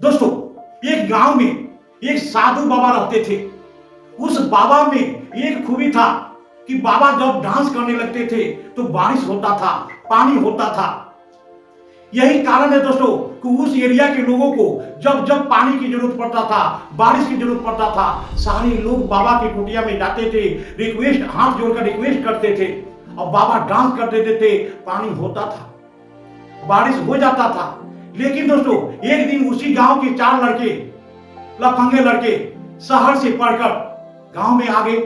दोस्तों, एक गांव में एक साधु बाबा रहते थे। उस बाबा में एक खूबी था कि बाबा जब डांस करने लगते थे तो बारिश होता था, पानी होता था। यही कारण है दोस्तों कि उस एरिया के लोगों को जब जब पानी की जरूरत पड़ता था, बारिश की जरूरत पड़ता था, सारे लोग बाबा की कुटिया में जाते थे, रिक्वेस्ट हाथ जोड़कर रिक्वेस्ट करते थे और बाबा डांस कर देते थे। पानी होता था, बारिश हो जाता था। लेकिन दोस्तों, एक दिन उसी गांव के 4 लड़के, लफंगे लड़के, शहर से पढ़कर गांव में आ गए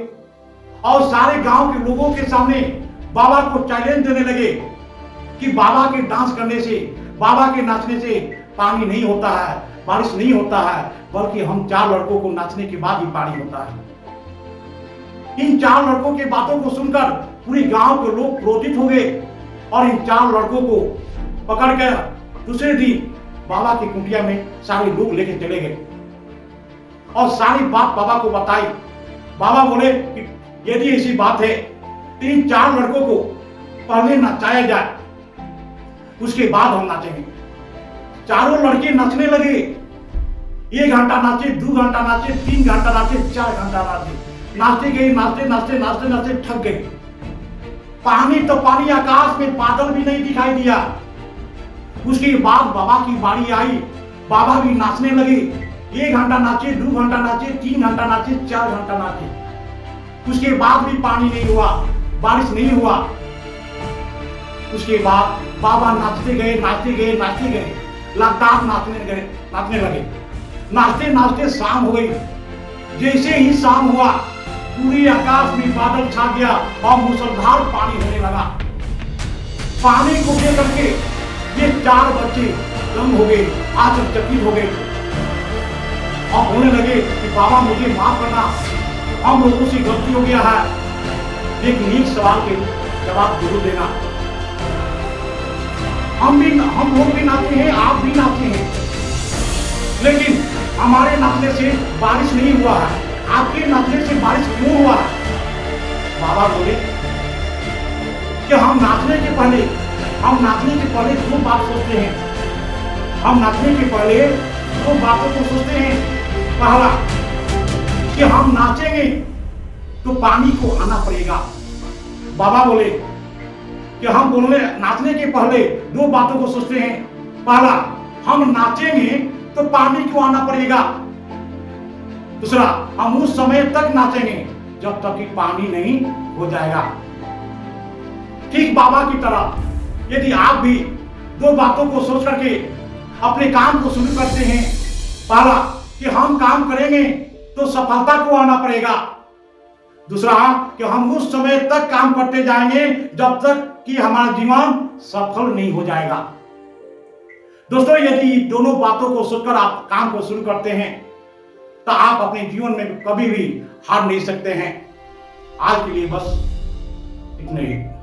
और सारे गांव के लोगों के सामने बाबा को चैलेंज देने लगे कि बाबा के डांस करने से, बाबा के नाचने से पानी नहीं होता है, बारिश नहीं होता है, बल्कि हम 4 लड़कों को नाचने के बाद ही पानी होता है। इन 4 लड़कों की बातों को सुनकर पूरे गांव के लोग क्रोधित हो गए और इन 4 लड़कों को पकड़ कर दूसरे दिन बाबा की कुटिया में सारे लोग लेके चले गए और सारी बात बाबा को बताई। बाबा बोले कि यदि ऐसी बात है तो इन 4 लड़कों को पहले नचाया जाए, उसके बाद हम नाचेंगे। चारों लड़के नाचने लगे। 1 घंटा नाचे, 2 घंटा नाचे, 3 घंटा नाचे, 4 घंटा नाचे। नाचते गए, नाचते नाचते नाचते नाचते थक गए। पानी तो पानी, आकाश में बादल भी नहीं दिखाई दिया। उसके बाद बाबा की बारी आई। बाबा भी नाचने लगे। 1 घंटा नाचे, 2 घंटा नाचे, 3 घंटा नाचे, 4 घंटा नाचे। उसके बाद भी पानी नहीं हुआ, बारिश नहीं हुआ। उसके बाद बाबा नाचते गए, नाचते गए, नाचते गए, लगातार नाचने लगे। नाचते नाचते शाम हो गई। जैसे ही शाम हुआ, पूरी आकाश में बादल छा गया और मूसलाधार पानी होने लगा। पानी को लेकर के ये 4 बच्चे दंग हो गए, आश्चर्यचकित हो गए और बोलने लगे कि बाबा मुझे माफ करना, हम लोगों से गलती हो गया है, लेकिन एक सवाल के जवाब जरूर देना। हम लोग भी नाचते हैं, आप भी नाचते हैं, लेकिन हमारे नाचने से बारिश नहीं हुआ है, आपके नाचने से बारिश क्यों हुआ है? बाबा बोले कि हम नाचने के पहले 2 बात सोचते हैं। हम नाचने के पहले 2 बातों को सोचते हैं। पहला कि हम नाचेंगे तो पानी को आना पड़ेगा। बाबा बोले कि हम नाचने के पहले 2 बातों को सोचते हैं। पहला, हम नाचेंगे तो पानी को आना पड़ेगा। दूसरा, हम उस समय तक नाचेंगे जब तक कि पानी नहीं हो जाएगा। ठीक बाबा की तरह यदि आप भी 2 बातों को सोच करके अपने काम को शुरू करते हैं, पहला कि हम काम करेंगे तो सफलता को आना पड़ेगा। दूसरा कि हम उस समय तक काम करते जाएंगे जब तक कि हमारा जीवन सफल नहीं हो जाएगा। दोस्तों, यदि दोनों बातों को सोचकर आप काम को शुरू करते हैं तो आप अपने जीवन में कभी भी हार नहीं सकते हैं। आज के लिए बस इतना ही।